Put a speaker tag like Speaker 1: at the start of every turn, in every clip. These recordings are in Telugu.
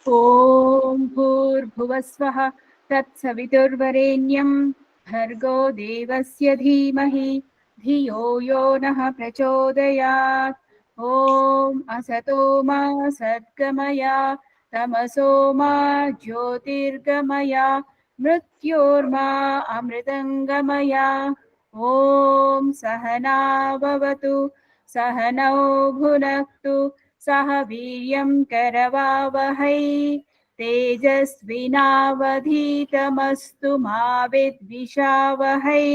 Speaker 1: ఓం భూర్భువస్వః తత్సవితుర్వరేణ్యం భర్గో దేవస్య ధీమహి ధియో యో నః ప్రచోదయాత్. ఓం అసతో మా సద్గమయ తమసో మా జ్యోతిర్గమయ మృత్యోర్మా అమృతంగమయ. ఓం సహనా భవతు సహనౌ భునక్తు సహ వీర్యం కరవావహై తేజస్వినావధీతమస్తు మా విద్విషావహై.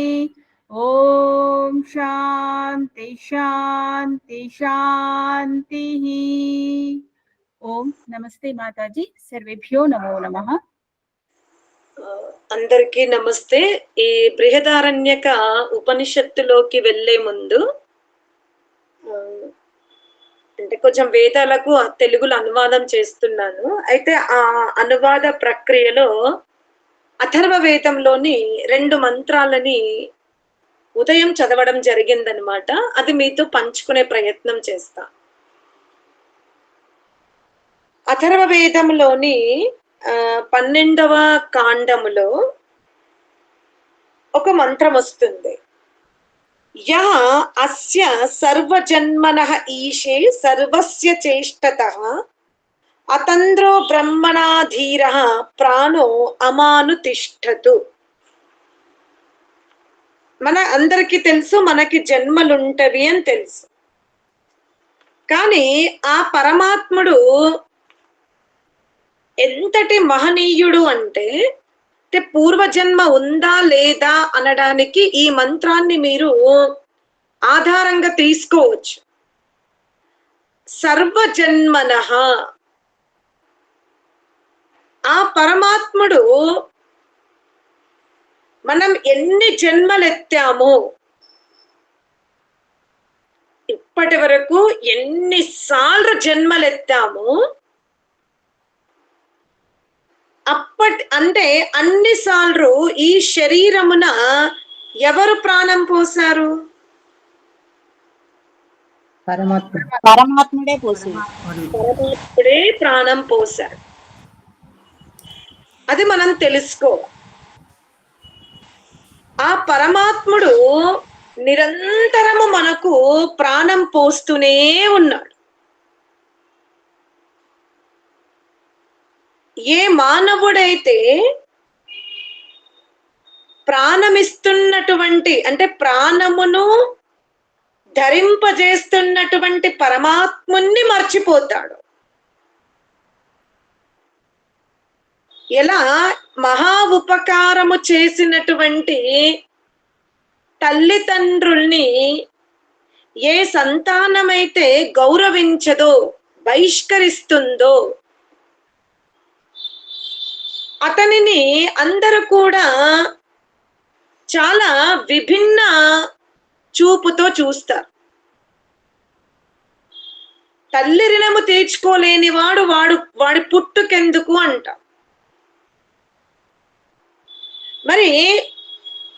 Speaker 1: ఓం శాంతి శాంతి శాంతి. ఓం నమస్తే మాతాజీ. సర్వేభ్యో నమో నమః.
Speaker 2: అందరికీ నమస్తే. ఈ బృహదారణ్యక ఉపనిషత్తులోకి వెళ్లే ముందు అంటే కొంచెం వేదాలకు తెలుగులో అనువాదం చేస్తున్నాను. అయితే ఆ అనువాద ప్రక్రియలో అథర్వ వేదంలోని 2 మంత్రాలని ఉదయం చదవడం జరిగిందనమాట. అది మీతో పంచుకునే ప్రయత్నం చేస్తా. అథర్వ వేదంలోని 12వ కాండములో ఒక మంత్రం వస్తుంది. యః అస్య సర్వజన్మనః ఈశే సర్వస్య చేష్టతః అతంద్రో బ్రహ్మణాధీరః ప్రాణో అమానుతిష్ఠతు. మన అందరికీ తెలుసు మనకి జన్మలుంటవి అని తెలుసు. కానీ ఆ పరమాత్ముడు ఎంతటి మహనీయుడు అంటే పూర్వజన్మ ఉందా లేదా అనడానికి ఈ మంత్రాన్ని మీరు ఆధారంగా తీసుకోవచ్చు. సర్వజన్మనః, ఆ పరమాత్ముడు మనం ఎన్ని జన్మలెత్తామో, ఇప్పటి వరకు ఎన్నిసార్లు జన్మలెత్తామో అంటే అన్నిసార్లు ఈ శరీరమున ఎవరు ప్రాణం పోశారు?
Speaker 3: పరమాత్ముడే పోసారు.
Speaker 2: పరమాత్ముడే ప్రాణం పోశారు. అది మనం తెలుసుకోవాలి. ఆ పరమాత్ముడు నిరంతరము మనకు ప్రాణం పోస్తూనే ఉన్నాడు. ఏ మానవుడైతే ప్రాణమిస్తున్నటువంటి అంటే ప్రాణమును ధరింపజేస్తున్నటువంటి పరమాత్ముణ్ణి మర్చిపోతాడు. ఎలా మహా ఉపకారము చేసినటువంటి తల్లిదండ్రుల్ని ఏ సంతానమైతే గౌరవించదో, బహిష్కరిస్తుందో, అతనిని అందరూ కూడా చాలా విభిన్న చూపుతో చూస్తారు. తల్లి రుణము తీర్చుకోలేని వాడి పుట్టుకెందుకు అంట. మరి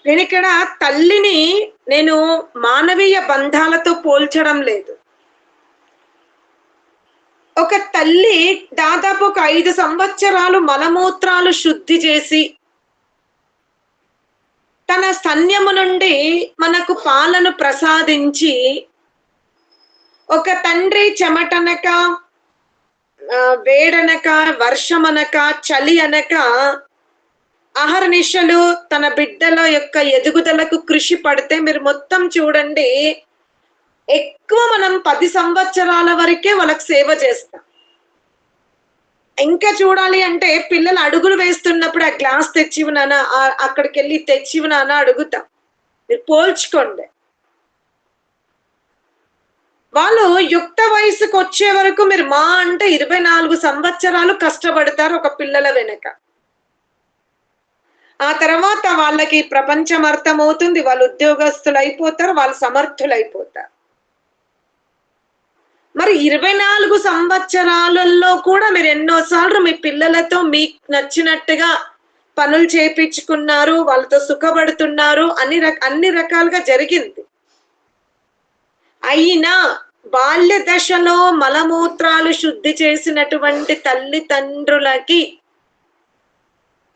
Speaker 2: నేను ఇక్కడ తల్లిని నేను మానవీయ బంధాలతో పోల్చడం లేదు. ఒక తల్లి దాదాపు ఒక 5 సంవత్సరాలు మలమూత్రాలు శుద్ధి చేసి తన స్తన్యము నుండి మనకు పాలను ప్రసాదించి, ఒక తండ్రి చెమటనక, వేడనక, వర్షమనక, చలి అనక అహర్నిశలు తన బిడ్డల యొక్క ఎదుగుదలకు కృషి పడితే మీరు మొత్తం చూడండి, ఎక్కువ మనం 10 సంవత్సరాల వరకే వాళ్ళకి సేవ చేస్తాం. ఇంకా చూడాలి అంటే పిల్లలు అడుగులు వేస్తున్నప్పుడు ఆ గ్లాస్ తెచ్చివునానా, అక్కడికి వెళ్ళి తెచ్చివునానా అడుగుతాం. మీరు పోల్చుకోండి. వాళ్ళు యుక్త వయసుకు వచ్చే వరకు మీరు మా అంటే 24 సంవత్సరాలు కష్టపడతారు ఒక పిల్లల వెనక. ఆ తర్వాత వాళ్ళకి ప్రపంచం అర్థమవుతుంది, వాళ్ళు ఉద్యోగస్తులు అయిపోతారు, వాళ్ళు సమర్థులు అయిపోతారు. మరి 24 సంవత్సరాలలో కూడా మీరు ఎన్నోసార్లు మీ పిల్లలతో మీకు నచ్చినట్టుగా పనులు చేయించుకున్నారు, వాళ్ళతో సుఖపడుతున్నారు, అన్ని రకాలుగా జరిగింది. అయినా బాల్య దశలో మలమూత్రాలు శుద్ధి చేసినటువంటి తల్లిదండ్రులకి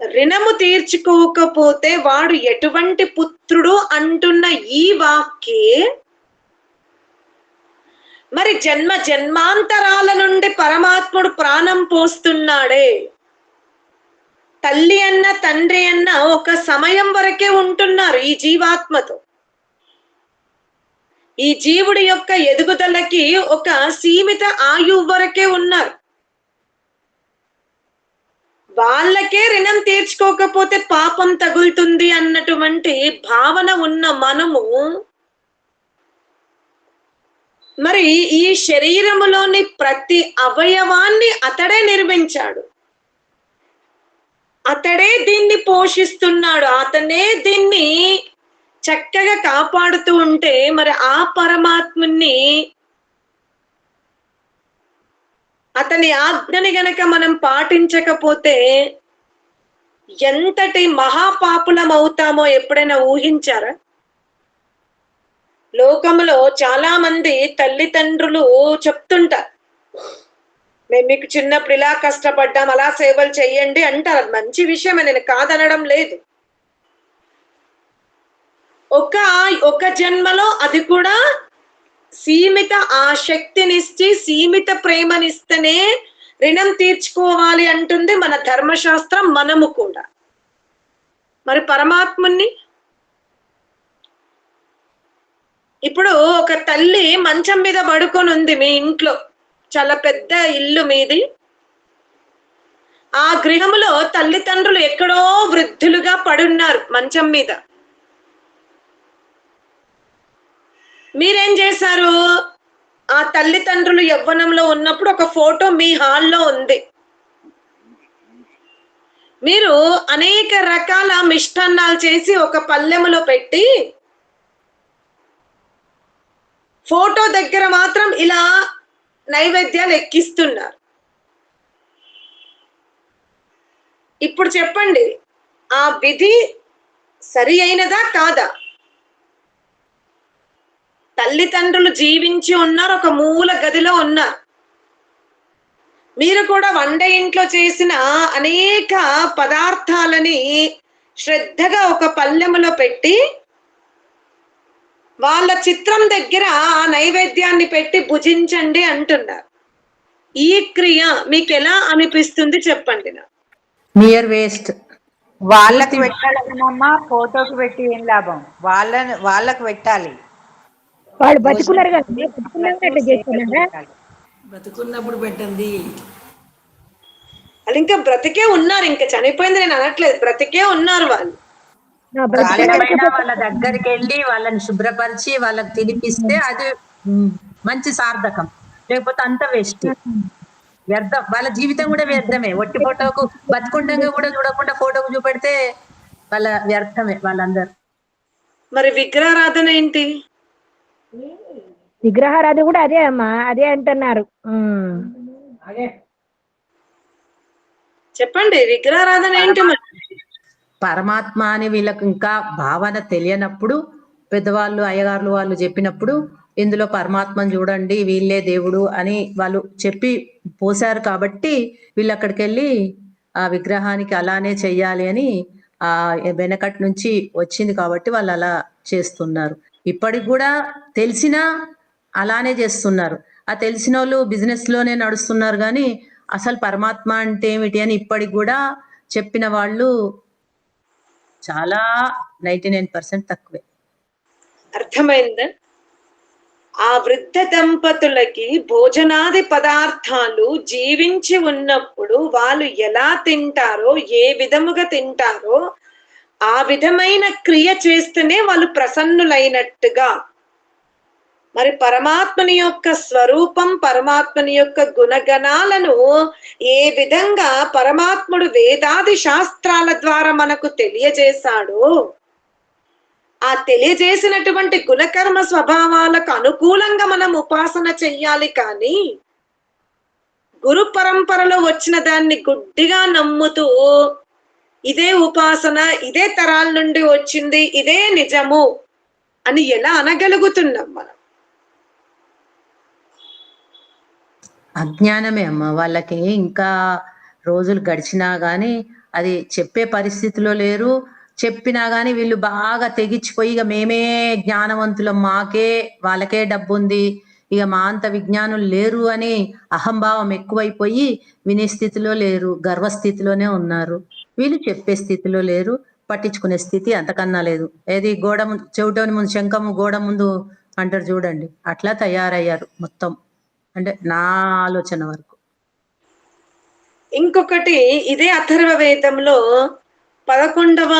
Speaker 2: రుణము తీర్చుకోకపోతే వాడు ఎటువంటి పుత్రుడు అంటున్న ఈ వాక్యే మరి జన్మ జన్మాంతరాల నుండి పరమాత్ముడు ప్రాణం పోస్తున్నాడే. తల్లి అన్న తండ్రి అన్న ఒక సమయం వరకే ఉంటున్నారు ఈ జీవాత్మతో. ఈ జీవుడి యొక్క ఎదుగుదలకి ఒక సీమిత ఆయువు వరకే ఉన్నారు. వాళ్ళకే రుణం తీర్చుకోకపోతే పాపం తగులుతుంది అన్నటువంటి భావన ఉన్న మనము మరి ఈ శరీరములోని ప్రతి అవయవాన్ని అతడే నిర్మించాడు, అతడే దీన్ని పోషిస్తున్నాడు, అతనే దీన్ని చక్కగా కాపాడుతూ ఉంటే మరి ఆ పరమాత్ముని అతని ఆజ్ఞని గనక మనం పాటించకపోతే ఎంతటి మహాపాపులం అవుతామో ఎప్పుడైనా ఊహించారా? లోకంలో చాలా మంది తల్లిదండ్రులు చెప్తుంటారు, మేము మీకు చిన్నప్పుడు ఇలా కష్టపడ్డాం, అలా సేవలు చెయ్యండి అంటారు. అది మంచి విషయమే, నేను కాదనడం లేదు. ఒక జన్మలో అది కూడా సీమిత ఆ శక్తినిచ్చి సీమిత ప్రేమనిస్తేనే రుణం తీర్చుకోవాలి అంటుంది మన ధర్మశాస్త్రం. మనము కూడా మరి పరమాత్ముని ఇప్పుడు ఒక తల్లి మంచం మీద పడుకొని ఉంది మీ ఇంట్లో, చాలా పెద్ద ఇల్లు మీది. ఆ గృహములో తల్లిదండ్రులు ఎక్కడో వృద్ధులుగా పడున్నారు మంచం మీద. మీరేం చేశారు? ఆ తల్లిదండ్రులు యవ్వనంలో ఉన్నప్పుడు ఒక ఫోటో మీ హాల్లో ఉంది. మీరు అనేక రకాల మిష్టాన్నాలు చేసి ఒక పల్లెములో పెట్టి ఫోటో దగ్గర మాత్రం ఇలా నైవేద్యాలు ఎక్కిస్తున్నారు. ఇప్పుడు చెప్పండి, ఆ విధి సరి అయినదా కాదా? తల్లిదండ్రులు జీవించి ఉన్నారు, ఒక మూల గదిలో ఉన్నారు. మీరు కూడా వంట ఇంట్లో చేసిన అనేక పదార్థాలని శ్రద్ధగా ఒక పల్లెములో పెట్టి వాళ్ళ చిత్రం దగ్గర ఆ నైవేద్యాన్ని పెట్టి భుజించండి అంటున్నారు. ఈ క్రియ మీకు ఎలా అనిపిస్తుంది చెప్పండి?
Speaker 3: Near waste.
Speaker 4: వాళ్ళకి పెట్టాలమ్మా, ఫోటోకి పెట్టి ఏం లాభం? వాళ్ళకి పెట్టాలి.
Speaker 5: వాళ్ళు బతుకున్నారు కదా,
Speaker 3: బతుకున్నప్పుడు పెట్టండి.
Speaker 2: వాళ్ళు ఇంకా బ్రతికే ఉన్నారు, ఇంకా చనిపోయింది నేను అనట్లేదు, బ్రతికే ఉన్నారు వాళ్ళు.
Speaker 3: వాళ్ళ దగ్గరికి వెళ్ళి వాళ్ళని శుభ్రపరిచి వాళ్ళకి తినిపిస్తే అది మంచి సార్థకం. లేకపోతే అంత వేస్ట్, వ్యర్థం. వాళ్ళ జీవితం కూడా వ్యర్థమే. ఒట్టి ఫోటోకు బతుకుండగా కూడా చూడకుండా ఫోటోకు చూపెడితే వాళ్ళ వ్యర్థమే వాళ్ళందరూ.
Speaker 2: మరి విగ్రహారాధన ఏంటి?
Speaker 5: విగ్రహారాధన కూడా అదే అమ్మా, అదే అంటున్నారు.
Speaker 2: చెప్పండి, విగ్రహారాధన ఏంటి?
Speaker 3: పరమాత్మ అని వీళ్ళకి ఇంకా భావన తెలియనప్పుడు పెద్దవాళ్ళు అయ్యగారులు వాళ్ళు చెప్పినప్పుడు ఇందులో పరమాత్మను చూడండి, వీళ్ళే దేవుడు అని వాళ్ళు చెప్పి పోసారు కాబట్టి వీళ్ళు అక్కడికి వెళ్ళి ఆ విగ్రహానికి అలానే చెయ్యాలి అని ఆ వెనకటి నుంచి వచ్చింది కాబట్టి వాళ్ళు అలా చేస్తున్నారు. ఇప్పటికి కూడా తెలిసినా అలానే చేస్తున్నారు. ఆ తెలిసిన వాళ్ళు బిజినెస్ లోనే నడుస్తున్నారు కానీ అసలు పరమాత్మ అంటే ఏమిటి అని ఇప్పటికి కూడా చెప్పిన వాళ్ళు చాలా 99% తక్కువే.
Speaker 2: అర్థమైందా? ఆ వృద్ధ దంపతులకి భోజనాది పదార్థాలు జీవించి ఉన్నప్పుడు వాళ్ళు ఎలా తింటారో, ఏ విధముగా తింటారో ఆ విధమైన క్రియ చేస్తేనే వాళ్ళు ప్రసన్నులైనట్టుగా. మరి పరమాత్మని యొక్క స్వరూపం, పరమాత్మని యొక్క గుణగణాలను ఏ విధంగా పరమాత్ముడు వేదాది శాస్త్రాల ద్వారా మనకు తెలియజేశాడో ఆ తెలియజేసినటువంటి గుణకర్మ స్వభావాలకు అనుకూలంగా మనం ఉపాసన చెయ్యాలి. కానీ గురు పరంపరలో వచ్చిన దాన్ని గుడ్డిగా నమ్ముతూ ఇదే ఉపాసన, ఇదే తరాల నుండి వచ్చింది, ఇదే నిజము అని ఎలా అనగలుగుతున్నాం మనం?
Speaker 3: అజ్ఞానమే అమ్మ. వాళ్ళకి ఇంకా రోజులు గడిచినా గానీ అది చెప్పే పరిస్థితిలో లేరు. చెప్పినా గానీ వీళ్ళు బాగా తెగించిపోయి ఇగ మేమే జ్ఞానవంతులం, వాళ్ళకే డబ్బుంది, ఇగ మా అంత విజ్ఞానులు లేరు అని అహంభావం ఎక్కువైపోయి వినే స్థితిలో లేరు. గర్వస్థితిలోనే ఉన్నారు. వీళ్ళు చెప్పే స్థితిలో లేరు. పట్టించుకునే స్థితి అంతకన్నా లేదు. ఏది చెవిటోని ముందు శంఖము గోడ ముందు అంటారు చూడండి. అట్లా తయారయ్యారు మొత్తం. అంటే నా ఆలోచన వరకు.
Speaker 2: ఇంకొకటి ఇదే అథర్వ వేదంలో 11వ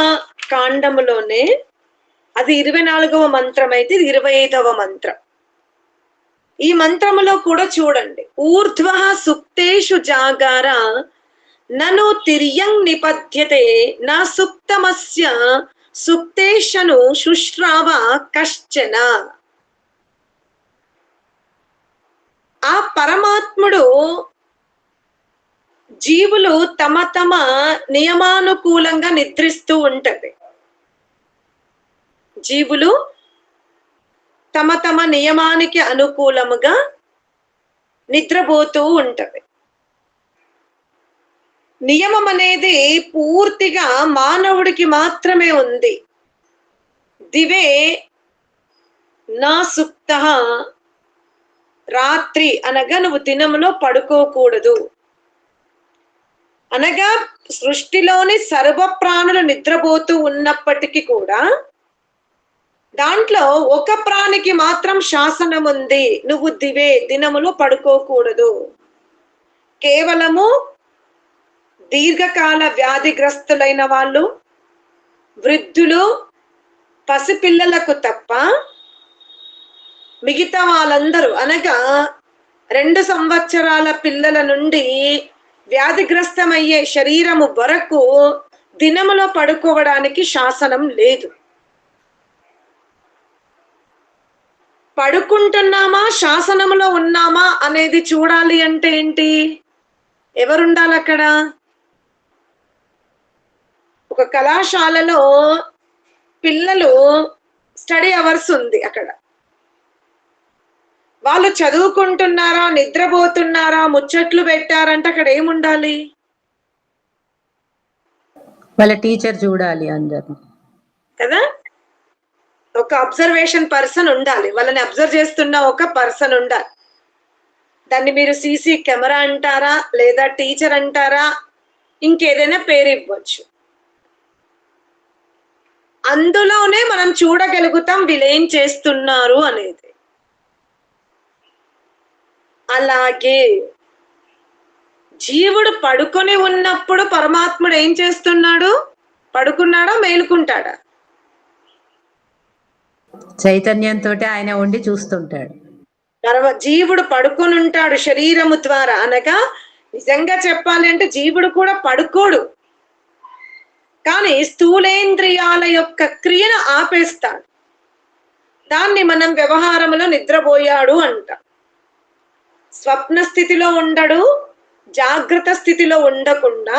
Speaker 2: కాండములోనే, అది 24వ మంత్రం అయితే ఇది 25వ మంత్రం. ఈ మంత్రములో కూడా చూడండి, ఊర్ధ్వ సుప్తేషు జాగార నను తిర్యం నిపద్యతే నా సుప్తమస్య సుప్తేషను శుశ్రావ కశ్చన. ఆ పరమాత్ముడు జీవులు తమ తమ నియమానుకూలంగా నిద్రిస్తూ ఉంటది. జీవులు తమ తమ నియమానికి అనుకూలముగా నిద్రపోతూ ఉంటది. నియమం అనేది పూర్తిగా మానవుడికి మాత్రమే ఉంది. దివే నా సుప్త, రాత్రి అనగా నువ్వు దినములో పడుకోకూడదు అనగా సృష్టిలోని సర్వ ప్రాణులు నిద్రపోతూ ఉన్నప్పటికీ కూడా దాంట్లో ఒక ప్రాణికి మాత్రం శాసనం ఉంది, నువ్వు దినములో పడుకోకూడదు. కేవలము దీర్ఘకాల వ్యాధిగ్రస్తులైన వాళ్ళు, వృద్ధులు, పసిపిల్లలకు తప్ప మిగతా వాళ్ళందరూ అనగా 2 సంవత్సరాల పిల్లల నుండి వ్యాధిగ్రస్తమయ్యే శరీరము వరకు దినములో పడుకోవడానికి శాసనం లేదు. పడుకుంటున్నామా శాసనములో ఉన్నామా అనేది చూడాలి అంటే ఏంటి, ఎవరుండాలి అక్కడ? ఒక కళాశాలలో పిల్లలు స్టడీ అవర్స్ ఉంది, అక్కడ వాళ్ళు చదువుకుంటున్నారా, నిద్రపోతున్నారా, ముచ్చట్లు పెట్టారంటే అక్కడ ఏముండాలి?
Speaker 3: వాళ్ళ టీచర్ చూడాలి అందరు
Speaker 2: కదా. ఒక అబ్జర్వేషన్ పర్సన్ ఉండాలి, వాళ్ళని అబ్జర్వ్ చేస్తున్న ఒక పర్సన్ ఉండాలి. దాన్ని మీరు సీసీ కెమెరా అంటారా, లేదా టీచర్ అంటారా, ఇంకేదైనా పేరు ఇవ్వచ్చు. అందులోనే మనం చూడగలుగుతాం వీళ్ళేం చేస్తున్నారు అనేది. అలాగే జీవుడు పడుకొని ఉన్నప్పుడు పరమాత్ముడు ఏం చేస్తున్నాడు? పడుకున్నాడా, మేలుకుంటాడా?
Speaker 3: చైతన్యంతో ఆయన ఉండి చూస్తుంటాడు.
Speaker 2: జీవుడు పడుకొని ఉంటాడు శరీరము ద్వారా అనగా, నిజంగా చెప్పాలి అంటే జీవుడు కూడా పడుకోడు, కానీ స్థూలేంద్రియాల యొక్క క్రియను ఆపేస్తాడు. దాన్ని మనం వ్యవహారంలో నిద్రపోయాడు అంట. స్వప్న స్థితిలో ఉండడు, జాగ్రత్త స్థితిలో ఉండకుండా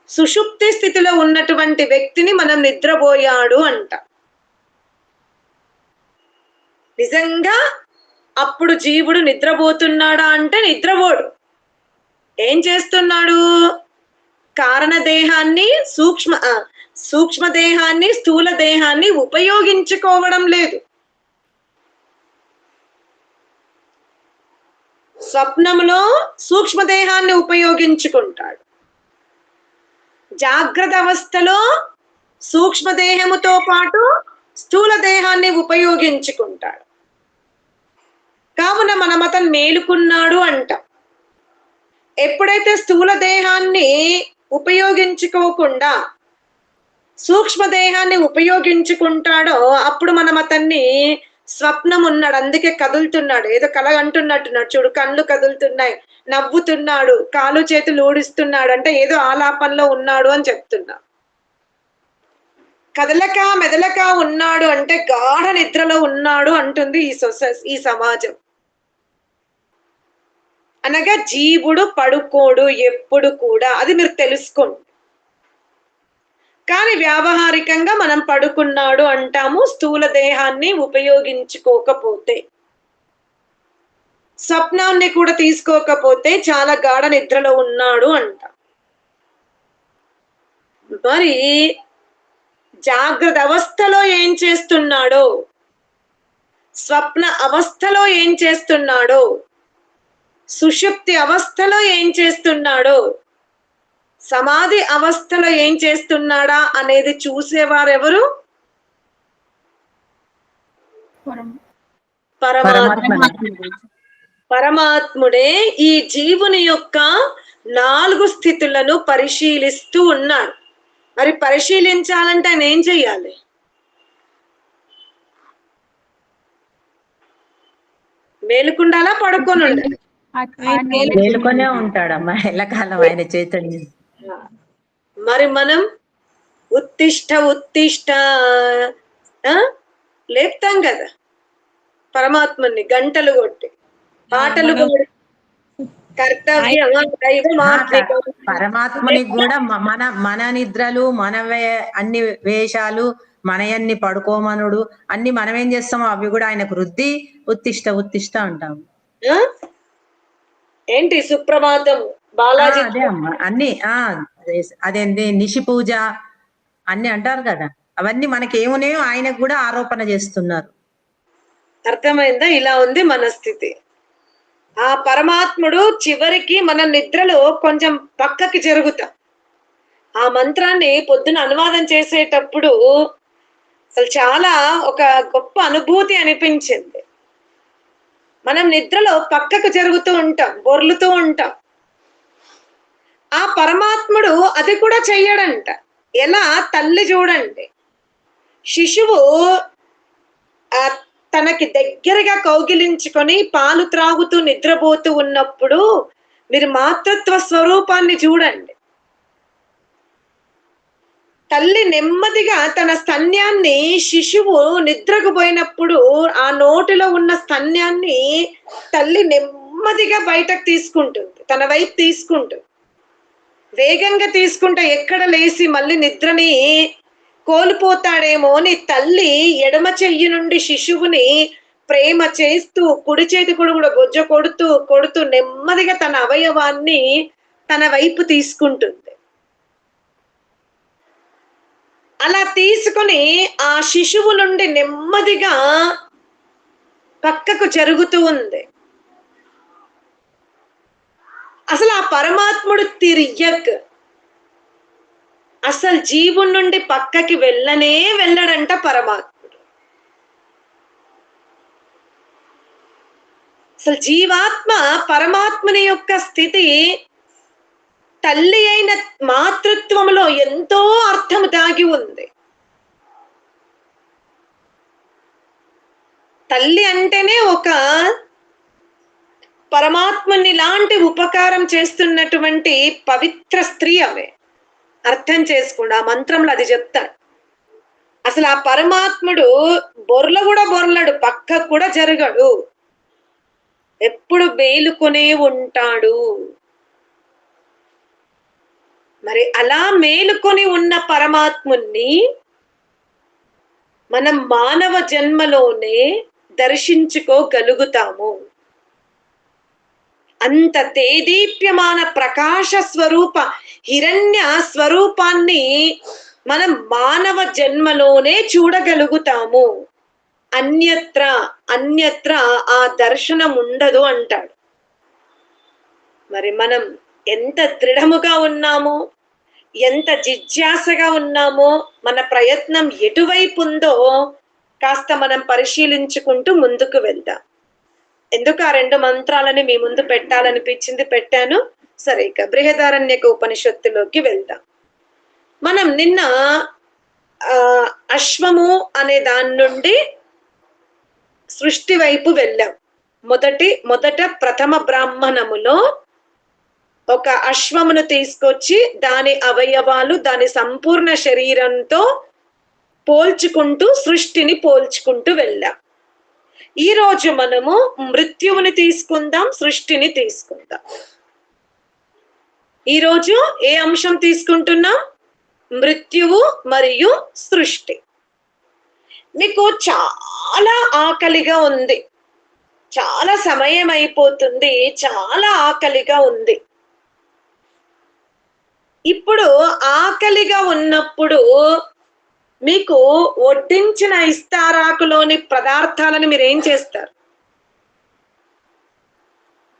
Speaker 2: సుషుప్తి స్థితిలో ఉన్నటువంటి వ్యక్తిని మనం నిద్రపోయాడు అంట. నిజంగా అప్పుడు జీవుడు నిద్రపోతున్నాడా అంటే నిద్రపోడు. ఏం చేస్తున్నాడు? కారణదేహాన్ని సూక్ష్మ దేహాన్ని, స్థూల దేహాన్ని ఉపయోగించుకోవడం లేదు. స్వప్నంలో సూక్ష్మదేహాన్ని ఉపయోగించుకుంటాడు, జాగ్రత్త అవస్థలో సూక్ష్మదేహముతో పాటు స్థూల దేహాన్ని ఉపయోగించుకుంటాడు. కావున మనం అతను మేలుకున్నాడు అంటాం. ఎప్పుడైతే స్థూల దేహాన్ని ఉపయోగించుకోకుండా సూక్ష్మదేహాన్ని ఉపయోగించుకుంటాడో అప్పుడు మనం అతన్ని స్వప్నం ఉన్నాడు, అందుకే కదులుతున్నాడు, ఏదో కల అంటున్నట్టున్నాడు చూడు, కళ్ళు కదులుతున్నాయి, నవ్వుతున్నాడు, కాలు చేతులు ఊడిస్తున్నాడు అంటే ఏదో ఆలాపనలో ఉన్నాడు అని చెప్తున్నా. కదలక మెదలక ఉన్నాడు అంటే గాఢ నిద్రలో ఉన్నాడు అంటుంది ఈ సమాజం. అనగా జీవుడు పడుకోడు ఎప్పుడు కూడా, అది మీరు తెలుసుకోండి. కానీ వ్యావహారికంగా మనం పడుకున్నాడు అంటాము స్థూల దేహాన్ని ఉపయోగించుకోకపోతే. స్వప్నాన్ని కూడా తీసుకోకపోతే చాలా గాఢ నిద్రలో ఉన్నాడు అంట. మరి జాగ్రత్త అవస్థలో ఏం చేస్తున్నాడో, స్వప్న అవస్థలో ఏం చేస్తున్నాడో, సుషుప్తి అవస్థలో ఏం చేస్తున్నాడో, సమాధి అవస్థలో ఏం చేస్తున్నాడా అనేది చూసేవారెవరు? పరమాత్ముడే ఈ జీవుని యొక్క 4 స్థితులను పరిశీలిస్తూ ఉన్నాడు. మరి పరిశీలించాలంటే ఆయన ఏం చెయ్యాలి? మేలుకుండాలా, పడుకొని ఉండాలి?
Speaker 3: మేలుకొనే ఉంటాడమ్మా ఎల్లకాలం ఆయన చైతన్యం.
Speaker 2: మరి మనం ఉత్తిష్ట ఉత్తిష్ట లేపుతాం కదా పరమాత్మని, గంటలు కొట్టి, పాటలు కొట్టి.
Speaker 3: పరమాత్మని కూడా మన నిద్రలు, మన అన్ని వేషాలు, మనయన్ని పడుకోమనుడు అన్ని మనం ఏం చేస్తామో అవి కూడా ఆయనకు రుద్ది ఉత్తిష్ట ఉత్తిష్ట అంటాము.
Speaker 2: ఏంటి సుప్రభాతం, బాలాజీ
Speaker 3: అదే అమ్మా అన్ని అదేంటి నిషి పూజ అన్ని అంటారు కదా, అవన్నీ మనకి ఏమున్నాయో ఆయనకు కూడా ఆరోపణ చేస్తున్నారు.
Speaker 2: అర్థమైందా? ఇలా ఉంది మన స్థితి. ఆ పరమాత్ముడు చివరికి మన నిద్రలో కొంచెం పక్కకి జరుగుతాం. ఆ మంత్రాన్ని పొద్దున అనువాదం చేసేటప్పుడు అసలు చాలా ఒక గొప్ప అనుభూతి అనిపించింది. మనం నిద్రలో పక్కకు జరుగుతూ ఉంటాం, బొర్లుతూ ఉంటాం. ఆ పరమాత్ముడు అది కూడా చెయ్యడంట. ఎలా? తల్లి చూడండి, శిశువు తనకి దగ్గరగా కౌగిలించుకొని పాలు త్రాగుతూ నిద్రపోతూ ఉన్నప్పుడు మీరు మాతృత్వ స్వరూపాన్ని చూడండి. తల్లి నెమ్మదిగా తన స్తన్యాన్ని, శిశువు నిద్రకు పోయినప్పుడు ఆ నోటిలో ఉన్న స్తన్యాన్ని తల్లి నెమ్మదిగా బయటకు తీసుకుంటుంది, తన వైపు తీసుకుంటుంది. వేగంగా తీసుకుంటే ఎక్కడ లేసి మళ్ళీ నిద్రని కోల్పోతాడేమో అని తల్లి ఎడమ చెయ్యి నుండి శిశువుని ప్రేమ చేస్తూ, కుడి చేతి కూడా బొజ్జ కొడుతూ కొడుతూ నెమ్మదిగా తన అవయవాన్ని తన వైపు తీసుకుంటుంది. అలా తీసుకుని ఆ శిశువు నుండి నెమ్మదిగా పక్కకు జరుగుతూ ఉంది. అసలు ఆ పరమాత్ముడు తిరియక్ అసలు జీవుడి నుండి పక్కకి వెళ్ళడంట పరమాత్ముడు. అసలు జీవాత్మ పరమాత్మని యొక్క స్థితి తల్లి అయిన మాతృత్వంలో ఎంతో అర్థం దాగి ఉంది. తల్లి అంటేనే ఒక పరమాత్మని లాంటి ఉపకారం చేస్తున్నటువంటి పవిత్ర స్త్రీ. ఆమె అర్థం చేసుకోండి, ఆ మంత్రంలో అది చెప్తాడు. అసలు ఆ పరమాత్ముడు బొర్లడు, పక్కకు కూడా జరగడు, ఎప్పుడు మేలుకొనే ఉంటాడు. మరి అలా మేలుకొని ఉన్న పరమాత్ముని మనం మానవ జన్మలోనే దర్శించుకోగలుగుతాము. అంత తేదీప్యమాన ప్రకాశ స్వరూప హిరణ్య స్వరూపాన్ని మనం మానవ జన్మలోనే చూడగలుగుతాము. అన్యత్ర ఆ దర్శనం ఉండదు అంటాడు. మరి మనం ఎంత దృఢముగా ఉన్నామో, ఎంత జిజ్ఞాసగా ఉన్నామో, మన ప్రయత్నం ఎటువైపు ఉందో కాస్త మనం పరిశీలించుకుంటూ ముందుకు వెళ్దాం. ఎందుకు ఆ 2 మంత్రాలని మీ ముందు పెట్టాలనిపించింది, పెట్టాను. సరే, ఇక బృహదారణ్యక ఉపనిషత్తులోకి వెళ్దాం. మనం నిన్న అశ్వము అనే దాని నుండి సృష్టి వైపు వెళ్ళాం. మొదట ప్రథమ బ్రాహ్మణములో ఒక అశ్వమును తీసుకొచ్చి దాని అవయవాలు దాని సంపూర్ణ శరీరంతో పోల్చుకుంటూ సృష్టిని పోల్చుకుంటూ వెళ్ళాం. ఈ రోజు మనము మృత్యువుని తీసుకుందాం, సృష్టిని తీసుకుందాం. ఈరోజు ఏ అంశం తీసుకుంటున్నాం? మృత్యువు మరియు సృష్టి. మీకు చాలా ఆకలిగా ఉంది, చాలా సమయం అయిపోతుంది, చాలా ఆకలిగా ఉంది. ఇప్పుడు ఆకలిగా ఉన్నప్పుడు మీకు వడ్డించిన ఇస్తారాకులోని పదార్థాలను మీరు ఏం చేస్తారు?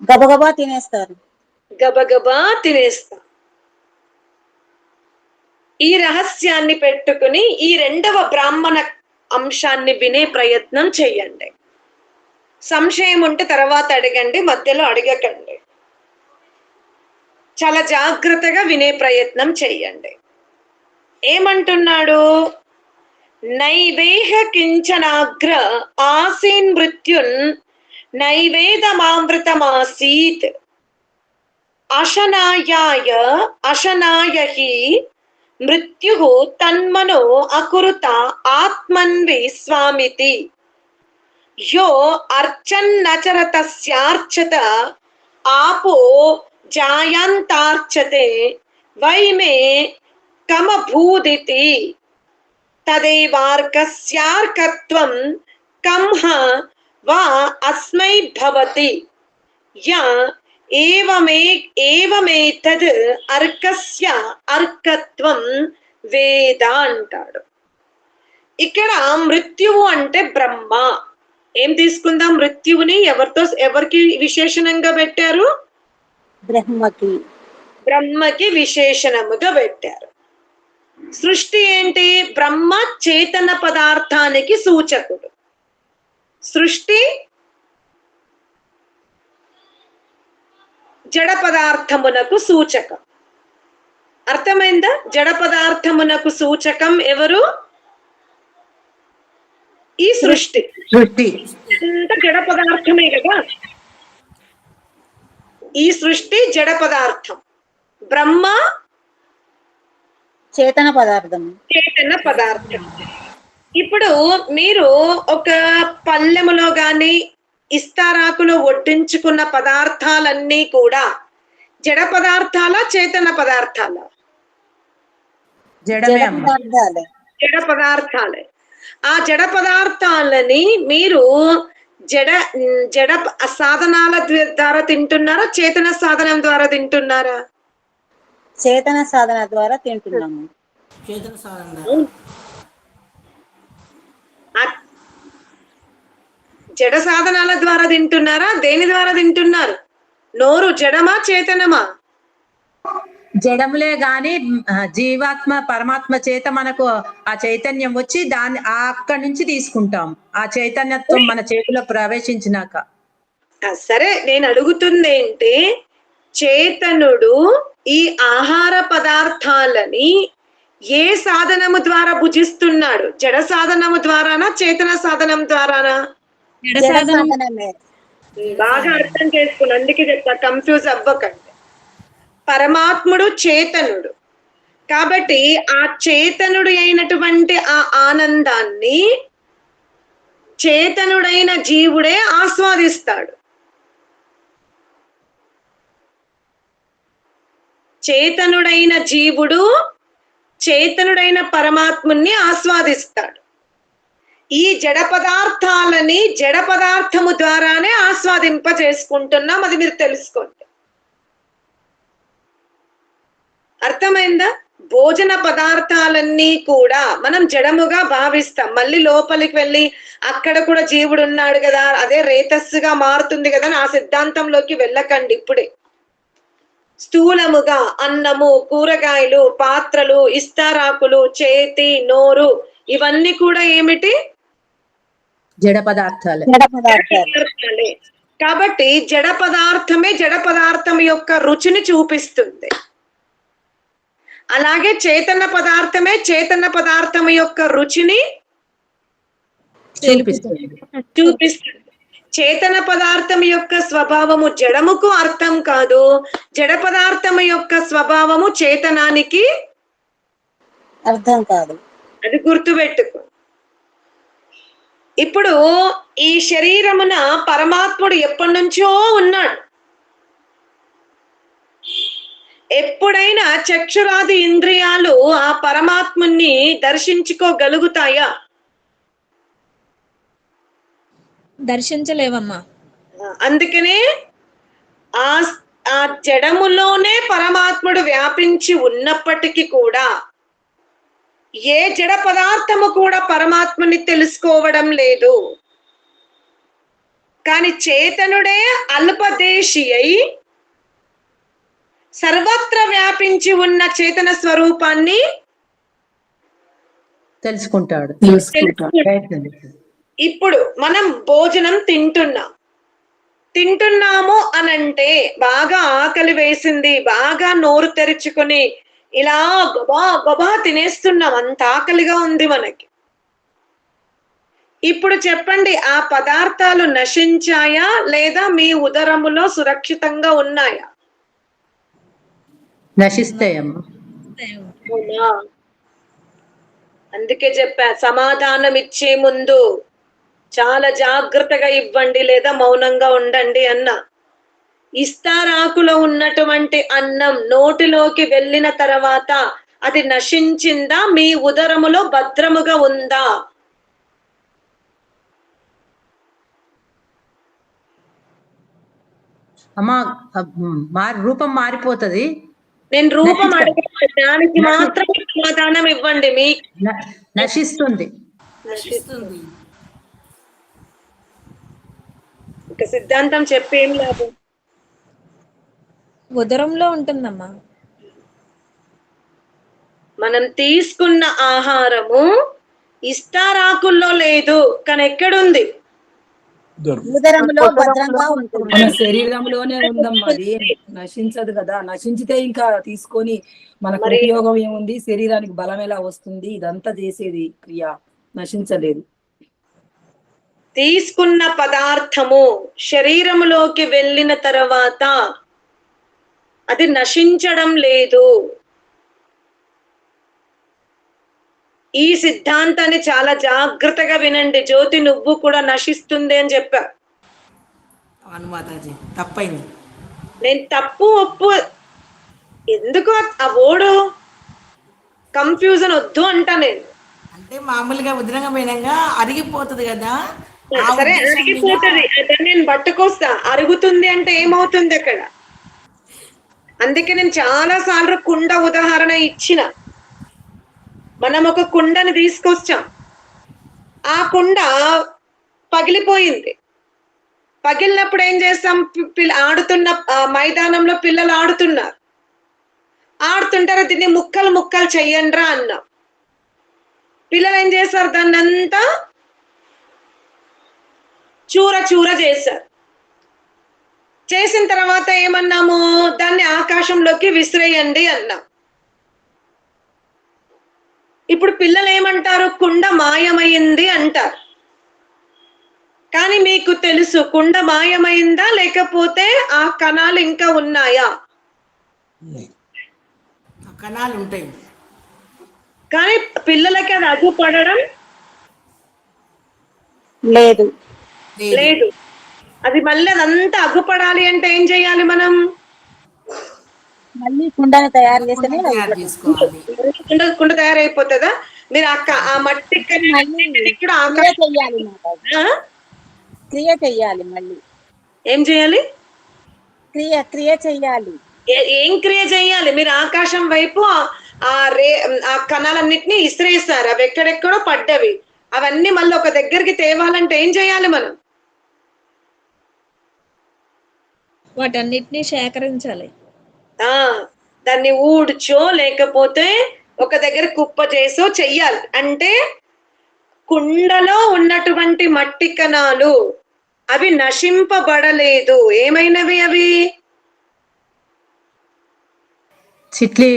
Speaker 6: గబగబా తినేస్తారు.
Speaker 2: గబగబా తినేస్తారు. ఈ రహస్యాన్ని పెట్టుకుని ఈ రెండవ బ్రాహ్మణ అంశాన్ని వినే ప్రయత్నం చెయ్యండి. సంశయం ఉంటే తర్వాత అడగండి, మధ్యలో అడగకండి. చాలా జాగ్రత్తగా వినే ప్రయత్నం చెయ్యండి. ఏమంటున్నాడు? నైవేహ కించనాగ్ర ఆసీన్ మృత్యున్ నైవేదమామృతమాసీత్ అశనాయ హి మృత్యు తన్మనో అకురుత ఆత్మన్వి స్వామితి యో అర్చన్నచరతస్యార్చత ఆపో జాయాంతార్చతే వైమే కమభూదితి తదేవార్కస్యార్కత్వం కంహ వా అస్మై భవతి యా ఏవమేతద్ అర్కస్య అర్కత్వం వేద అంటాడు. ఇక్కడ మృత్యువు అంటే బ్రహ్మ. ఏం తీసుకుందాం? మృత్యువుని ఎవరికి విశేషణంగా పెట్టారు? బ్రహ్మకి విశేషణముగా పెట్టారు. సృష్టి ఏంటి? బ్రహ్మ చేతన పదార్థానికి సూచకుడు. సృష్టి జడ పదార్థమునకు సూచకం. అర్థమైందా? జడ పదార్థమునకు సూచకం ఎవరు? ఈ సృష్టి. జడ పదార్థమే కదా. ఈ సృష్టి జడ పదార్థం, బ్రహ్మ
Speaker 6: చేతన పదార్థం.
Speaker 2: ఇప్పుడు మీరు ఒక పల్లెములో గాని ఇస్తారాకులో వడ్డించుకున్న పదార్థాలన్నీ కూడా జడ పదార్థాల, చేతన పదార్థాల?
Speaker 3: జడ
Speaker 2: పదార్థాలే. ఆ జడ పదార్థాలని మీరు జడ సాధనాల ద్వారా తింటున్నారా, చేతన సాధనం ద్వారా తింటున్నారా?
Speaker 6: చేతన సాధన ద్వారా తింటున్నాము.
Speaker 2: జడ సాధనాల ద్వారా తింటున్నారా? దేని ద్వారా తింటున్నారు? నోరు జడమా, చేతనమా?
Speaker 3: జడములే గాని జీవాత్మ పరమాత్మ చేత మనకు ఆ చైతన్యం వచ్చి దాన్ని అక్కడి నుంచి తీసుకుంటాం. ఆ చైతన్యత్వం మన చేతిలో ప్రవేశించినాక.
Speaker 2: సరే, నేను అడుగుతుంది ఏంటి, చేతనుడు ఈ ఆహార పదార్థాలని ఏ సాధనము ద్వారా భుజిస్తున్నాడు? జడ సాధనము ద్వారానా, చేతన సాధనం ద్వారానా? బాగా అర్థం చేసుకుని, అందుకే చెప్తా, కన్ఫ్యూజ్ అవ్వకండి. పరమాత్ముడు చేతనుడు కాబట్టి ఆ చేతనుడు అయినటువంటి ఆ ఆనందాన్ని చేతనుడైన జీవుడే ఆస్వాదిస్తాడు. చేతనుడైన జీవుడు చేతనుడైన పరమాత్ముని ఆస్వాదిస్తాడు. ఈ జడ పదార్థాలని జడ పదార్థము ద్వారానే ఆస్వాదింప చేసుకుంటున్నాం. అది మీరు తెలుసుకోండి. అర్థమైందా? భోజన పదార్థాలన్నీ కూడా మనం జడముగా భావిస్తాం. మళ్ళీ లోపలికి వెళ్ళి అక్కడ కూడా జీవుడు ఉన్నాడు కదా, అదే రేతస్సుగా మారుతుంది కదా అని ఆ సిద్ధాంతంలోకి వెళ్ళకండి. ఇప్పుడే స్థూలముగా అన్నము, కూరగాయలు, పాత్రలు, ఇస్తారాకులు, చేతి, నోరు ఇవన్నీ కూడా ఏమిటి?
Speaker 3: జడ పదార్థాలే.
Speaker 2: కాబట్టి జడ పదార్థమే జడ పదార్థం యొక్క రుచిని చూపిస్తుంది. అలాగే చేతన పదార్థమే చేతన పదార్థం యొక్క రుచిని చూపిస్తుంది. చేతన పదార్థం యొక్క స్వభావము జడముకు అర్థం కాదు, జడ పదార్థం యొక్క స్వభావము చేతనానికి
Speaker 6: అర్థం కాదు.
Speaker 2: అది గుర్తుపెట్టుకో. ఇప్పుడు ఈ శరీరమున పరమాత్ముడు ఎప్పటి నుంచో ఉన్నాడు. ఎప్పుడైనా చక్షురాది ఇంద్రియాలు ఆ పరమాత్ముని దర్శించుకోగలుగుతాయా?
Speaker 7: దర్శించలేవమ్మా.
Speaker 2: అందుకనే ఆ ఆ జడములోనే పరమాత్ముడు వ్యాపించి ఉన్నప్పటికీ కూడా ఏ జడ పదార్థము కూడా పరమాత్మని తెలుసుకోవడం లేదు. కానీ చేతనుడే అల్పదేశి అయి సర్వత్ర వ్యాపించి ఉన్న చేతన స్వరూపాన్ని
Speaker 3: తెలుసుకుంటాడు.
Speaker 2: ఇప్పుడు మనం భోజనం తింటున్నాము అనంటే బాగా ఆకలి వేసింది, బాగా నోరు తెరుచుకొని ఇలా గబా గబా తినేస్తున్నాం, అంత ఆకలిగా ఉంది మనకి. ఇప్పుడు చెప్పండి, ఆ పదార్థాలు నశించాయా లేదా మీ ఉదరములో సురక్షితంగా ఉన్నాయా?
Speaker 3: నశిస్తాయమ్మా.
Speaker 2: అందుకే చెప్పా, సమాధానం ఇచ్చే ముందు చాలా జాగ్రత్తగా ఇవ్వండి లేదా మౌనంగా ఉండండి అన్న. ఇస్తారాకులో ఉన్నటువంటి అన్నం నోటిలోకి వెళ్ళిన తర్వాత అది నశించిందా, మీ ఉదరములో భద్రముగా ఉందా?
Speaker 3: అమ్మా రూపం మారిపోతుంది.
Speaker 2: నేను రూపం అడిగే దానికి మాత్రమే సమాధానం ఇవ్వండి. మీ
Speaker 3: నశిస్తుంది.
Speaker 2: ఇక సిద్ధాంతం చెప్పేం లేదు.
Speaker 7: ఉదరంలో ఉంటుందమ్మా.
Speaker 2: మనం తీసుకున్న ఆహారము ఇస్తారాకుల్లో లేదు, కానీ ఎక్కడుంది?
Speaker 6: ఉదరంలో భద్రంగా ఉంటుంది.
Speaker 8: మన శరీరంలోనే ఉందమ్మా, అది నశించదు కదా. నశించితే ఇంకా తీసుకొని మనకు ఉపయోగం ఏముంది? శరీరానికి బలం ఎలా వస్తుంది? ఇదంతా చేసేది క్రియ నశించలేదు.
Speaker 2: తీసుకున్న పదార్థము శరీరములోకి వెళ్ళిన తర్వాత అది నశించడం లేదు. ఈ సిద్ధాంతాన్ని చాలా జాగ్రత్తగా వినండి. జ్యోతి, నువ్వు కూడా నశిస్తుంది అని చెప్పా.
Speaker 8: అనుమాతాజీ తప్పైంది.
Speaker 2: నేను తప్పు ఒప్పు ఎందుకు ఆ ఓడు కన్ఫ్యూజన్ వద్దు అంటా. నేను
Speaker 8: అంటే మామూలుగా ఉద్రంగా పోయినాక అరిగిపోతుంది కదా.
Speaker 2: సరే, అరిగిపోతుంది, అదని నేను పట్టుకొస్తా. అరుగుతుంది అంటే ఏమవుతుంది అక్కడ? అందుకే నేను చాలా సార్లు కుండ ఉదాహరణ ఇచ్చిన. మనం ఒక కుండని తీసుకొచ్చాం, ఆ కుండ పగిలిపోయింది. పగిలినప్పుడు ఏం చేస్తాం? ఆడుతున్న మైదానంలో పిల్లలు ఆడుతుంటారు, దీన్ని ముక్కలు ముక్కలు చెయ్యండ్రా అన్నాం. పిల్లలు ఏం చేస్తారు? దాన్ని అంతా చూర చూర చేశారు. చేసిన తర్వాత ఏమన్నాము? దాన్ని ఆకాశంలోకి విసిరేయండి అన్నాం. ఇప్పుడు పిల్లలు ఏమంటారు? కుండ మాయమైంది అంటారు. కానీ మీకు తెలుసు కుండ మాయమైందా లేకపోతే ఆ కణాలు ఇంకా ఉన్నాయా?
Speaker 8: కణాలు ఉంటాయి.
Speaker 2: కానీ పిల్లలకి అది అడ్డుపడడం
Speaker 6: లేదు.
Speaker 2: అది మళ్ళీ అదంతా అగ్గుపడాలి అంటే ఏం చేయాలి? మనం
Speaker 6: మళ్ళీ కుండను తయారు చేస్తేనే
Speaker 2: కుండ తయారైపోతుందా? మీరు ఆ మట్టి
Speaker 6: క్రియ చెయ్యాలి. మళ్ళీ
Speaker 2: ఏం చేయాలి?
Speaker 6: క్రియ చెయ్యాలి.
Speaker 2: ఏం క్రియ చేయాలి? మీరు ఆకాశం వైపు ఆ కణాలన్నిటినీ ఇసిరేస్తారు. అవి ఎక్కడెక్కడో పడ్డవి, అవన్నీ మళ్ళీ ఒక దగ్గరికి తేవాలంటే ఏం చేయాలి మనం?
Speaker 7: వాటన్నిటిని సేకరించాలి.
Speaker 2: దాన్ని ఊడ్చో లేకపోతే ఒక దగ్గర కుప్ప చేసో చెయ్యాలి. అంటే కుండలో ఉన్నటువంటి మట్టి కణాలు అవి నశింపబడలేదు. ఏమైనవి అవి?
Speaker 3: చిట్లి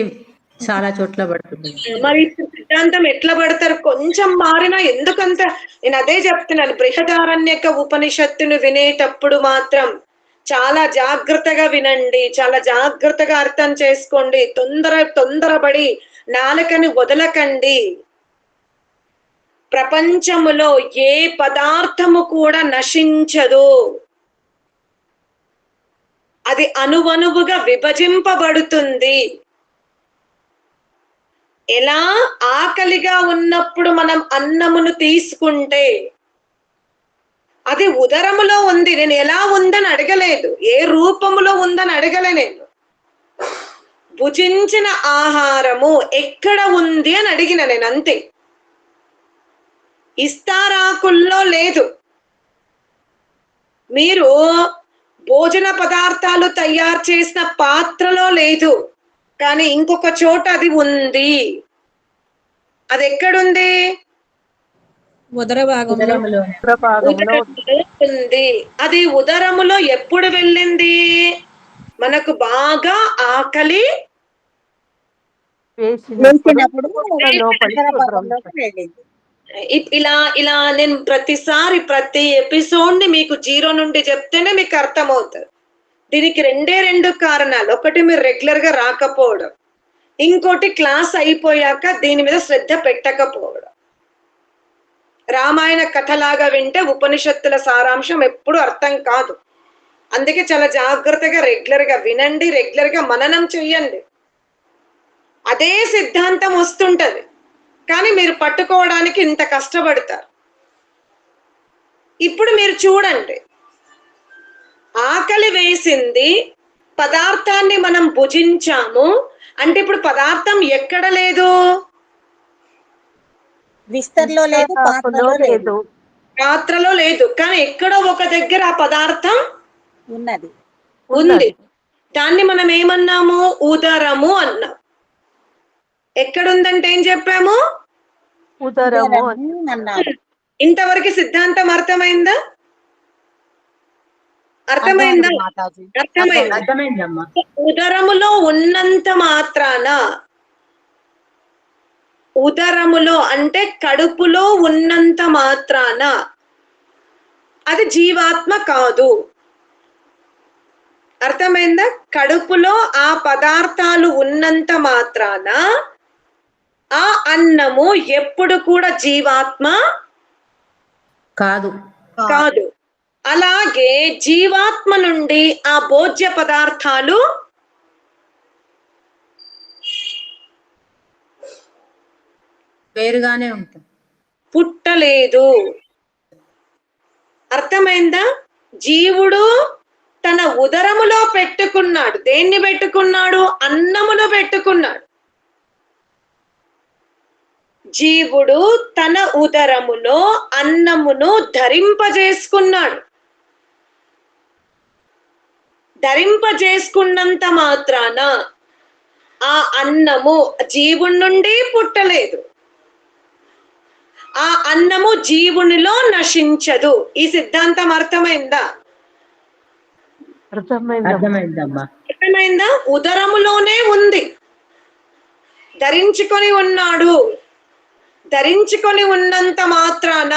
Speaker 3: చాలా చోట్ల పడుతుంది.
Speaker 2: మరి సిద్ధాంతం ఎట్లా పడతారు? కొంచెం మారినా ఎందుకంత? నేను అదే చెప్తున్నాను, బృహదారణ్యక ఉపనిషత్తును వినేటప్పుడు మాత్రం చాలా జాగ్రత్తగా వినండి, చాలా జాగ్రత్తగా అర్థం చేసుకోండి. తొందరపడి నాలుకని వదలకండి. ప్రపంచములో ఏ పదార్థము కూడా నశించదు, అది అణువణువుగా విభజింపబడుతుంది. ఎలా ఆకలిగా ఉన్నప్పుడు మనం అన్నమును తీసుకుంటే అది ఉదరములో ఉంది. నేను ఎలా ఉందని అడగలేదు, ఏ రూపములో ఉందని అడగలే. నేను భుజించిన ఆహారము ఎక్కడ ఉంది అని అడిగిన, నేను అంతే. ఇస్తారాకుల్లో లేదు. మీరు భోజన పదార్థాలు తయారు చేసిన పాత్రలో లేదు, కానీ ఇంకొక చోట అది ఉంది. అది ఎక్కడుంది?
Speaker 7: ఉదర భాగంలో
Speaker 2: ఉదరములో ఉంది. అది ఉదరములో ఎప్పుడు వెళ్ళింది? మనకు బాగా ఆకలి
Speaker 6: వేసినప్పుడు ఉదర భాగంలోకి వెళ్ళింది.
Speaker 2: ఇలా నేను ప్రతి ఎపిసోడ్ ని మీకు 0 నుండి చెప్తేనే మీకు అర్థమవుతుంది. దీనికి 2 కారణాలు. ఒకటి మీరు రెగ్యులర్ గా రాకపోవడం, ఇంకోటి క్లాస్ అయిపోయాక దీని మీద శ్రద్ధ పెట్టకపోవడం. రామాయణ కథలాగా వింటే ఉపనిషత్తుల సారాంశం ఎప్పుడు అర్థం కాదు. అందుకే చాలా జాగ్రత్తగా రెగ్యులర్ గా వినండి, రెగ్యులర్ గా మననం చెయ్యండి. అదే సిద్ధాంతం వస్తుంటది, కానీ మీరు పట్టుకోవడానికి ఇంత కష్టపడతారు. ఇప్పుడు మీరు చూడండి, ఆకలి వేసింది, పదార్థాన్ని మనం భుజించాము అంటే ఇప్పుడు పదార్థం ఎక్కడ లేదు?
Speaker 6: విస్తర్లో లేదు, పాత్రలో లేదు.
Speaker 2: పాత్రలో లేదు, కానీ ఎక్కడో ఒక దగ్గర ఆ పదార్థం
Speaker 6: ఉన్నది.
Speaker 2: ఉంది. దాన్ని మనం ఏమన్నాము? ఉదరము అన్నాం. ఎక్కడుందంటే ఏం చెప్పాము?
Speaker 6: ఉదరము అన్నారు.
Speaker 2: ఇంతవరకు సిద్ధాంతం అర్థమైందా? అర్థమైందా?
Speaker 3: అర్థమైందమ్మా.
Speaker 2: ఉదరములో ఉన్నంత మాత్రాన, ఉదరములో అంటే కడుపులో ఉన్నంత మాత్రాన అది జీవాత్మ కాదు. అర్థమైందా? కడుపులో ఆ పదార్థాలు ఉన్నంత మాత్రాన ఆ అన్నము ఎప్పుడు కూడా జీవాత్మ
Speaker 3: కాదు.
Speaker 2: కాదు. అలాగే జీవాత్మ నుండి ఆ భోజ్య పదార్థాలు
Speaker 3: వేరుగానే ఉంటుంది,
Speaker 2: పుట్టలేదు. అర్థమైందా? జీవుడు తన ఉదరములో పెట్టుకున్నాడు. దేన్ని పెట్టుకున్నాడు? అన్నమును పెట్టుకున్నాడు. జీవుడు తన ఉదరములో అన్నమును ధరింపజేసుకున్నాడు. ధరింపజేసుకున్నంత మాత్రాన ఆ అన్నము జీవుడి నుండి పుట్టలేదు. ఆ అన్నము జీవునిలో నశించదు. ఈ సిద్ధాంతం అర్థమైందా?
Speaker 3: అర్థమైందమ్మా.
Speaker 2: అర్థమైందా? ఉదరములోనే ఉంది, ధరించుకొని ఉన్నాడు. ధరించుకొని ఉన్నంత మాత్రాన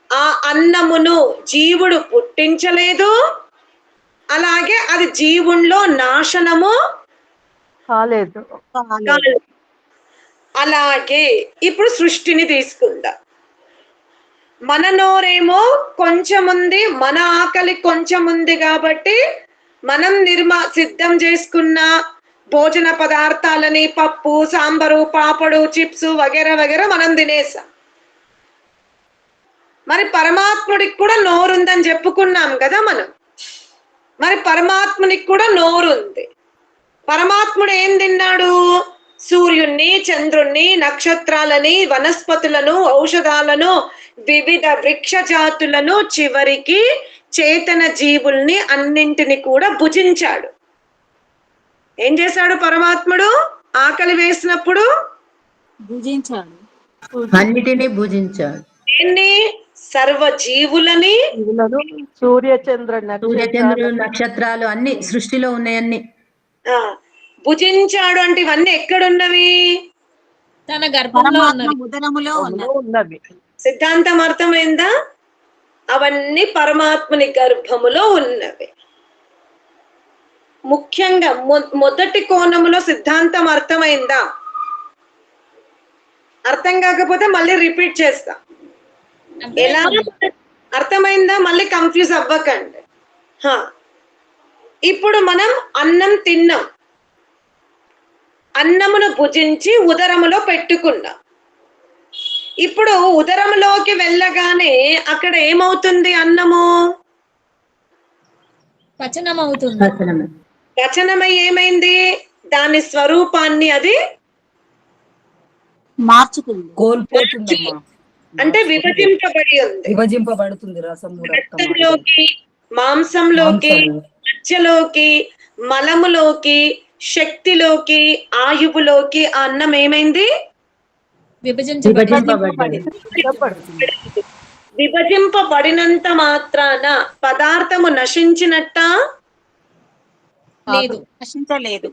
Speaker 2: ఆ అన్నమును జీవుడు పుట్టించలేదు, అలాగే అది జీవునిలో నాశనము
Speaker 9: కాలేదు.
Speaker 2: అలాగే ఇప్పుడు సృష్టిని తీసుకుందాం. మన నోరేమో కొంచెం ఉంది, మన ఆకలి కొంచెం ఉంది కాబట్టి మనం సిద్ధం చేసుకున్న భోజన పదార్థాలని పప్పు, సాంబారు, పాపడు, చిప్స్ వగేరా వగేరా మనం తినేసాం. మరి పరమాత్ముడికి కూడా నోరుందని చెప్పుకున్నాం కదా మనం. మరి పరమాత్మునికి కూడా నోరుంది. పరమాత్ముడు ఏం తిన్నాడు? సూర్యుణ్ణి, చంద్రుణ్ణి, నక్షత్రాలని, వనస్పతులను, ఔషధాలను, వివిధ వృక్ష జాతులను, చివరికి చేతన జీవుల్ని అన్నింటిని కూడా భుజించాడు. ఏం చేశాడు పరమాత్ముడు? ఆకలి వేసినప్పుడు
Speaker 6: భుజించాడు,
Speaker 3: అన్నిటినీ భుజించాడు.
Speaker 2: ఎన్ని? సర్వ జీవులని,
Speaker 3: సూర్యచంద్రుడు, నక్షత్రాలు అన్ని సృష్టిలో ఉన్నాయన్ని
Speaker 2: భుజించాడు. అంటే ఇవన్నీ ఎక్కడున్నవి?
Speaker 7: తన గర్భంలో
Speaker 6: ఉదరములో ఉన్నది.
Speaker 2: సిద్ధాంతం అర్థమైందా? అవన్నీ పరమాత్మని గర్భములో ఉన్నవి. ముఖ్యంగా మొదటి కోణములో సిద్ధాంతం అర్థమైందా? అర్థం కాకపోతే మళ్ళీ రిపీట్ చేస్తా. ఎలా అర్థమైందా? మళ్ళీ కన్ఫ్యూజ్ అవ్వకండి. ఇప్పుడు మనం అన్నం తిన్నాం, అన్నమును భుజించి ఉదరములో పెట్టుకున్నాం. ఇప్పుడు ఉదరంలోకి వెళ్ళగానే అక్కడ ఏమవుతుంది అన్నము?
Speaker 7: పచనం అవుతుంది.
Speaker 2: పచనమై ఏమైంది? దాని స్వరూపాన్ని అది
Speaker 6: మార్చుకుంది,
Speaker 8: కోల్పోతుందమ్మా.
Speaker 2: అంటే విభజింపబడి ఉంది.
Speaker 8: విభజింపబడుతుంది రసము, రక్తం,
Speaker 2: రక్తంలోకి, మాంసంలోకి, మధ్యలోకి, మలములోకి, శక్తిలోకి, ఆయువులోకి ఆ అన్నం ఏమైంది? విభజింపబడినంత మాత్రాన పదార్థము నశించినట్ట
Speaker 6: లేదు, నశించలేదు.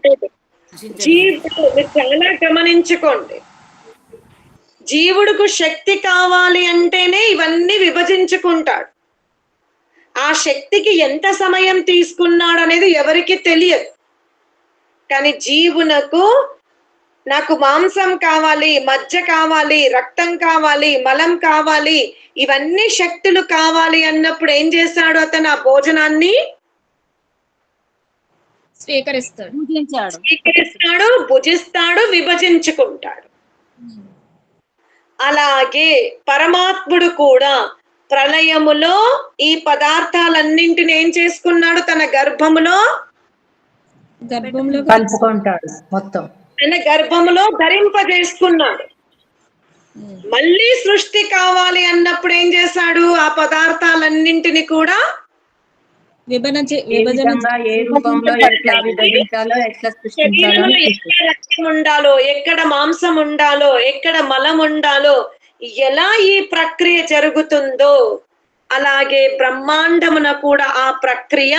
Speaker 2: జీవుడు, మీరు చాలా గమనించుకోండి, జీవుడుకు శక్తి కావాలి అంటేనే ఇవన్నీ విభజించుకుంటాడు. ఆ శక్తికి ఎంత సమయం తీసుకున్నాడు అనేది ఎవరికి తెలియదు. కానీ జీవునకు నాకు మాంసం కావాలి, మజ్జ కావాలి, రక్తం కావాలి, మలం కావాలి, ఇవన్నీ శక్తులు కావాలి అన్నప్పుడు ఏం చేస్తాడు? అతను ఆ భోజనాన్ని స్వీకరిస్తాడు, భుజిస్తాడు, విభజించుకుంటాడు. అలాగే పరమాత్ముడు కూడా ప్రళయములో ఈ పదార్థాలన్నింటిని ఏం చేసుకున్నాడు? తన గర్భములో
Speaker 3: కలుపుకుంటాడు, మొత్తం
Speaker 2: తన గర్భములో ధరింపజేసుకున్నాడు. మళ్ళీ సృష్టి కావాలి అన్నప్పుడు ఏం చేశాడు? ఆ పదార్థాలన్నింటిని కూడా రక్తం ఉండాలో, ఎక్కడ మాంసం ఉండాలో, ఎక్కడ మలం ఉండాలో, ఎలా ఈ ప్రక్రియ జరుగుతుందో అలాగే బ్రహ్మాండమున కూడా ఆ ప్రక్రియ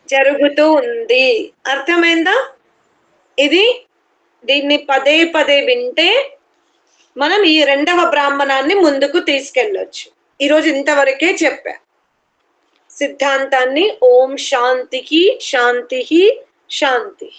Speaker 2: జరుగుతూ ఉంది. అర్థమైందా? దీన్ని పదే పదే వింటే మనం ఈ రెండవ బ్రాహ్మణాన్ని ముందుకు తీసుకెళ్ళొచ్చు. ఈరోజు ఇంతవరకే చెప్పా సిద్ధాంతాన్ని. ఓం శాంతికి శాంతి శాంతి.